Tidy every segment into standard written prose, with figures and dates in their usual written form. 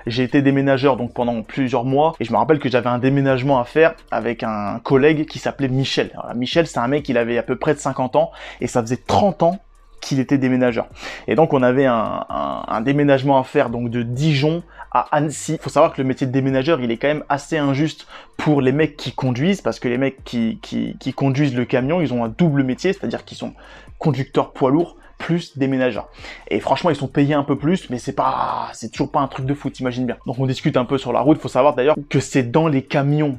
j'ai été déménageur donc pendant plusieurs mois et je me rappelle que j'avais un déménagement à faire avec un collègue qui s'appelait Michel. Alors, Michel, c'est un mec, il avait à peu près de 50 ans et ça faisait 30 ans qu'il était déménageur. Et donc on avait un déménagement à faire donc de Dijon à Annecy. Il faut savoir que le métier de déménageur, il est quand même assez injuste pour les mecs qui conduisent, parce que les mecs qui conduisent le camion, ils ont un double métier, c'est-à-dire qu'ils sont conducteurs poids lourds plus déménageurs. Et franchement, ils sont payés un peu plus, mais c'est toujours pas un truc de fou, t'imagines bien. Donc on discute un peu sur la route. Il faut savoir d'ailleurs que c'est dans les camions,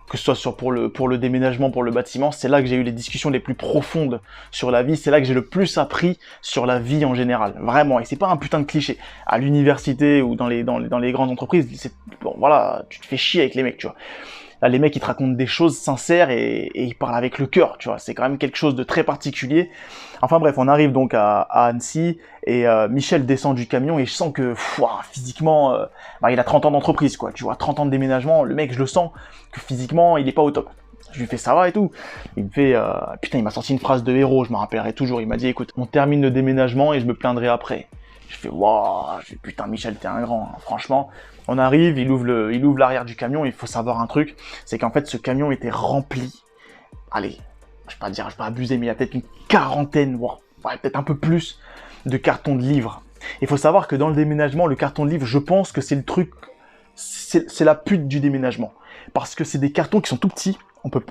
que ce soit pour le déménagement, pour le bâtiment, c'est là que j'ai eu les discussions les plus profondes sur la vie, c'est là que j'ai le plus appris sur la vie en général, vraiment, et c'est pas un putain de cliché. À l'université ou dans les grandes entreprises, bon, voilà, tu te fais chier avec les mecs, tu vois. Là, les mecs, ils te racontent des choses sincères et ils parlent avec le cœur, tu vois. C'est quand même quelque chose de très particulier. Enfin bref, on arrive donc à Annecy et Michel descend du camion et je sens que physiquement, il a 30 ans d'entreprise, quoi. Tu vois, 30 ans de déménagement, le mec, je le sens que physiquement, il est pas au top. Je lui fais ça va et tout. Il me fait, putain, il m'a sorti une phrase de héros, je m'en rappellerai toujours. Il m'a dit, écoute, on termine le déménagement et je me plaindrai après. Je fais, waouh, putain, Michel, t'es un grand, hein. Franchement. On arrive, il ouvre l'arrière du camion, il faut savoir un truc, c'est qu'en fait ce camion était rempli, allez, je vais pas abuser, mais il y a peut-être une quarantaine, peut-être un peu plus, de cartons de livres. Il faut savoir que dans le déménagement, le carton de livres, je pense que c'est le truc, c'est la pute du déménagement. Parce que c'est des cartons qui sont tout petits,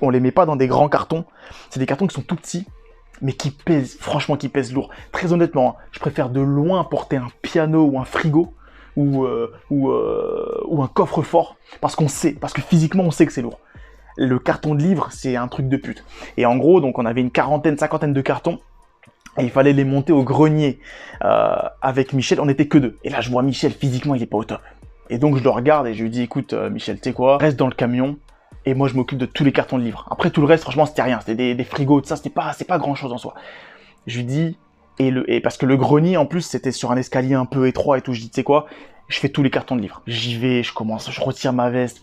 on les met pas dans des grands cartons, c'est des cartons qui sont tout petits, mais qui pèsent, franchement qui pèsent lourd. Très honnêtement, hein, je préfère de loin porter un piano ou un frigo, ou un coffre-fort, parce que physiquement on sait que c'est lourd. Le carton de livres, c'est un truc de pute. Et en gros, donc on avait une cinquantaine de cartons, et il fallait les monter au grenier avec Michel, on était que deux. Et là je vois Michel, physiquement il est pas au top. Et donc je le regarde et je lui dis, écoute Michel, tu sais quoi, reste dans le camion, et moi je m'occupe de tous les cartons de livres. Après tout le reste, franchement c'était rien, c'était des frigos, tout ça, c'est pas grand chose en soi. Je lui dis, et parce que le grenier en plus c'était sur un escalier un peu étroit et tout, je dis tu sais quoi, je fais tous les cartons de livres. J'y vais, je retire ma veste,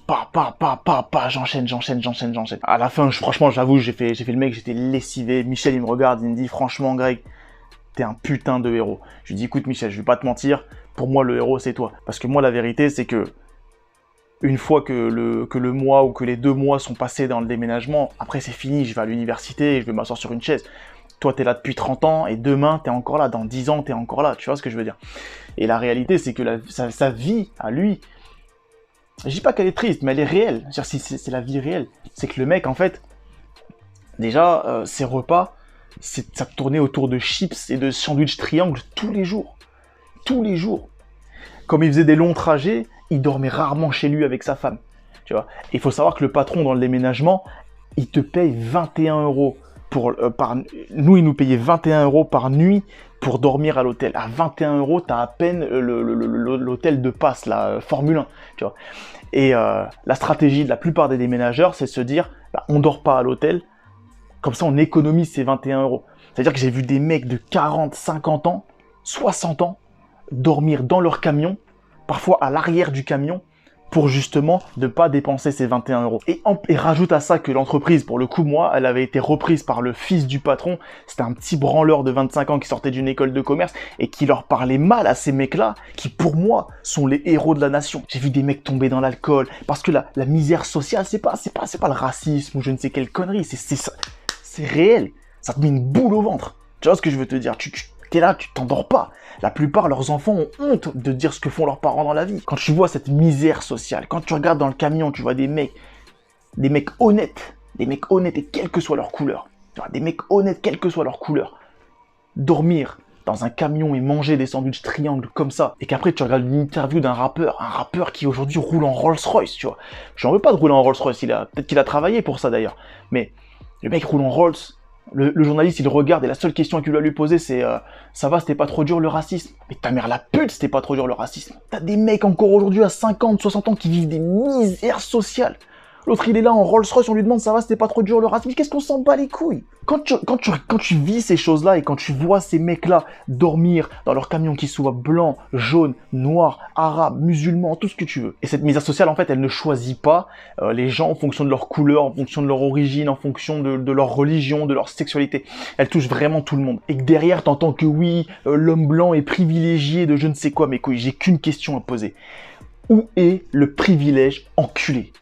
j'enchaîne. À la fin, franchement j'avoue, j'ai fait le mec, j'étais lessivé. Michel il me regarde, il me dit franchement Greg, t'es un putain de héros. Je lui dis écoute Michel, je vais pas te mentir, pour moi le héros c'est toi. Parce que moi la vérité c'est que une fois que le mois ou que les 2 mois sont passés dans le déménagement, après c'est fini, je vais à l'université et je vais m'asseoir sur une chaise. Toi, t'es là depuis 30 ans, et demain, t'es encore là, dans 10 ans, t'es encore là, tu vois ce que je veux dire. Et la réalité, c'est que sa vie, à lui, je dis pas qu'elle est triste, mais elle est réelle. C'est la vie réelle. C'est que le mec, en fait, déjà, ses repas, ça tournait autour de chips et de sandwich triangle tous les jours. Tous les jours. Comme il faisait des longs trajets, il dormait rarement chez lui avec sa femme, tu vois. Et il faut savoir que le patron, dans le déménagement, il te paye 21 euros. Nous, ils nous payaient 21 euros par nuit pour dormir à l'hôtel. À 21 euros, t'as à peine l'hôtel de passe, la Formule 1, tu vois. Et la stratégie de la plupart des déménageurs, c'est de se dire, on dort pas à l'hôtel, comme ça on économise ces 21 euros. C'est-à-dire que j'ai vu des mecs de 40, 50 ans, 60 ans, dormir dans leur camion, parfois à l'arrière du camion, pour justement ne pas dépenser ces 21 euros. Et rajoute à ça que l'entreprise, pour le coup, moi, elle avait été reprise par le fils du patron. C'était un petit branleur de 25 ans qui sortait d'une école de commerce et qui leur parlait mal à ces mecs-là, qui pour moi sont les héros de la nation. J'ai vu des mecs tomber dans l'alcool, parce que la misère sociale, c'est pas le racisme ou je ne sais quelle connerie, c'est réel. Ça te met une boule au ventre. Tu vois ce que je veux te dire? T'es là, tu t'endors pas. La plupart, leurs enfants ont honte de dire ce que font leurs parents dans la vie. Quand tu vois cette misère sociale, quand tu regardes dans le camion, tu vois des mecs honnêtes, et quelle que soit leur couleur, des mecs honnêtes, quelle que soit leur couleur, dormir dans un camion et manger des sandwichs triangles comme ça, et qu'après tu regardes une interview d'un rappeur, un rappeur qui aujourd'hui roule en Rolls-Royce, tu vois. J'en veux pas de rouler en Rolls-Royce, peut-être qu'il a travaillé pour ça d'ailleurs, mais le mec roule en Rolls. Le journaliste, il regarde et la seule question qu'il doit lui poser, c'est ça va, c'était pas trop dur le racisme? Mais ta mère la pute, c'était pas trop dur le racisme. T'as des mecs encore aujourd'hui à 50, 60 ans qui vivent des misères sociales. L'autre, il est là en Rolls-Royce, on lui demande ça va, c'était pas trop dur le racisme. Mais qu'est-ce qu'on s'en bat les couilles? Quand tu vis ces choses-là et quand tu vois ces mecs-là dormir dans leur camion, qu'ils soient blancs, jaunes, noirs, arabes, musulmans, tout ce que tu veux. Et cette misère sociale, en fait, elle ne choisit pas les gens en fonction de leur couleur, en fonction de leur origine, en fonction de leur religion, de leur sexualité. Elle touche vraiment tout le monde. Et que derrière, t'entends que oui, l'homme blanc est privilégié de je ne sais quoi. Mais quoi, j'ai qu'une question à poser. Où est le privilège, enculé?